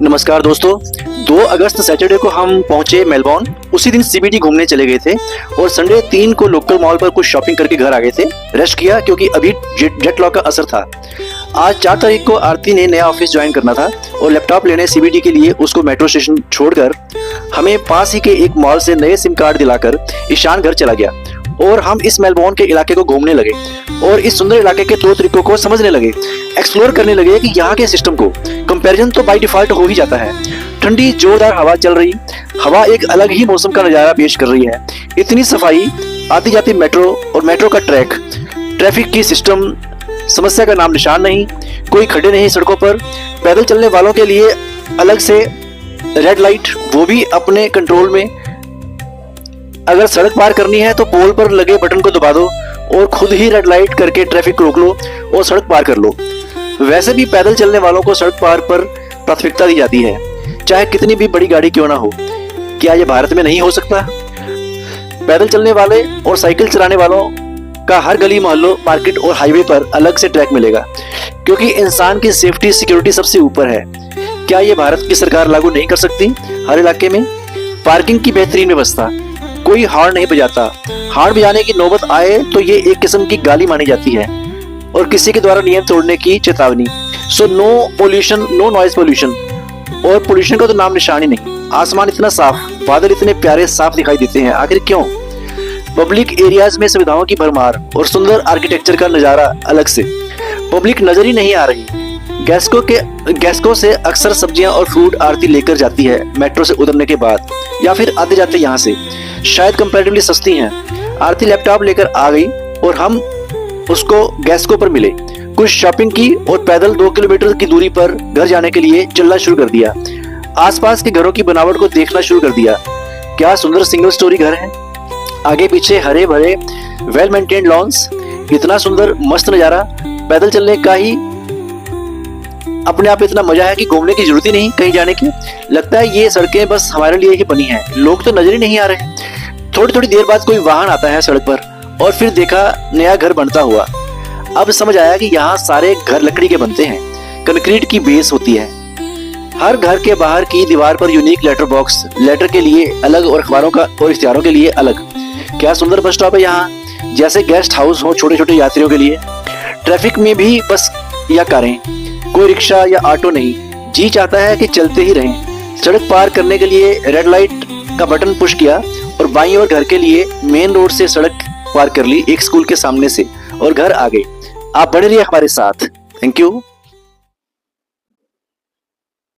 नमस्कार दोस्तों, 2 अगस्त सैटरडे को हम पहुंचे मेलबोर्न। उसी दिन सीबीडी घूमने चले गए थे और संडे 3 को लोकल मॉल पर कुछ शॉपिंग करके घर आ गए थे। रेस्ट किया क्योंकि अभी जेट लॉग का असर था। आज 4 तारीख को आरती ने नया ऑफिस ज्वाइन करना था और लैपटॉप लेने सीबीडी के लिए उसको मेट्रो स्टेशन छोड़कर हमें पास ही के एक मॉल से नए सिम कार्ड दिलाकर ईशान घर चला गया और हम इस मेलबोर्न के इलाके को घूमने लगे और इस सुंदर इलाके के 2 तरीकों को समझने लगे, एक्सप्लोर करने लगे कि यहाँ के सिस्टम को। कंपैरिजन तो बाय डिफॉल्ट हो ही जाता है। ठंडी जोरदार हवा चल रही, हवा एक अलग ही मौसम का नजारा पेश कर रही है। इतनी सफाई, आती जाती मेट्रो और मेट्रो का ट्रैफिक की सिस्टम, समस्या का नाम निशान नहीं, कोई खड़े नहीं सड़कों पर। पैदल चलने वालों के लिए अलग से रेड लाइट, वो भी अपने कंट्रोल में। अगर सड़क पार करनी है तो पोल पर लगे बटन को दबा दो और खुद ही रेड लाइट करके ट्रैफिक रोक लो और सड़क पार कर लो। वैसे भी पैदल चलने वालों को सड़क पार पर प्राथमिकता दी जाती है, चाहे कितनी भी बड़ी गाड़ी क्यों ना हो। क्या ये भारत में नहीं हो सकता? पैदल चलने वाले और साइकिल चलाने वालों का हर गली मोहल्लों, मार्केट और हाईवे पर अलग से ट्रैक मिलेगा, क्योंकि इंसान की सेफ्टी सिक्योरिटी सबसे ऊपर है। क्या ये भारत की सरकार लागू नहीं कर सकती हर इलाके में? पार्किंग की बेहतरीन व्यवस्था, कोई हॉर्न नहीं बजाता। हॉर्न बजाने की नौबत आए तो ये एक किस्म की गाली मानी जाती है और किसी के द्वारा नियम तोड़ने की चेतावनी। So no pollution, no noise pollution. और पोल्यूशन का तो नाम निशान ही नहीं। आसमान इतना साफ, बादल इतने प्यारे साफ दिखाई देते हैं, आखिर क्यों? पब्लिक एरियाज में सुविधाओं की भरमार और सुंदर आर्किटेक्चर का नजारा अलग से। पब्लिक नजर ही नहीं आ रही। गैस्को से अक्सर सब्जियां और फ्रूट आरती लेकर जाती है मेट्रो से उतरने के बाद, या फिर आते जाते यहाँ से। शायद कंपैरेटिवली सस्ती हैं। आरती लैपटॉप लेकर आ गई और हम उसको गैस्को पर मिले। कुछ शॉपिंग की और पैदल 2 किलोमीटर की दूरी पर घर जाने के लिए चलना शुरू कर दिया। आसपास के घरों की बनावट को देखना शुरू कर दिया। क्या सुंदर सिंगल स्टोरी घर हैं। आगे पीछे हरे भरे वेल मेंटेन्ड लॉन्स, इतना सुंदर मस्त नजारा। पैदल चलने का ही अपने आप इतना मजा है कि घूमने की जरूरत ही नहीं कहीं जाने की। लगता है ये सड़कें बस हमारे लिए ही बनी हैं। लोग तो नजर ही नहीं आ रहे। थोड़ी थोड़ी देर बाद कोई वाहन आता है सड़क पर और फिर देखा नया घर बनता हुआ। अब समझ आया कि यहाँ सारे घर लकड़ी के बनते हैं, कंक्रीट की बेस होती है। हर घर के बाहर की दीवार पर यूनिक लेटर बॉक्स, लेटर के लिए अलग और अखबारों का और इश्तिहारों के लिए अलग। क्या सुंदर बस स्टॉप है यहाँ, जैसे गेस्ट हाउस हो छोटे छोटे यात्रियों के लिए। ट्रैफिक में भी बस या कारें, कोई रिक्शा या ऑटो नहीं। जी चाहता है कि चलते ही रहें। सड़क पार करने के लिए रेड लाइट का बटन पुश किया और बाईं ओर घर के लिए मेन रोड से सड़क पार कर ली, एक स्कूल के सामने से, और घर आ गए। आप बने रहिए हमारे साथ। Thank you.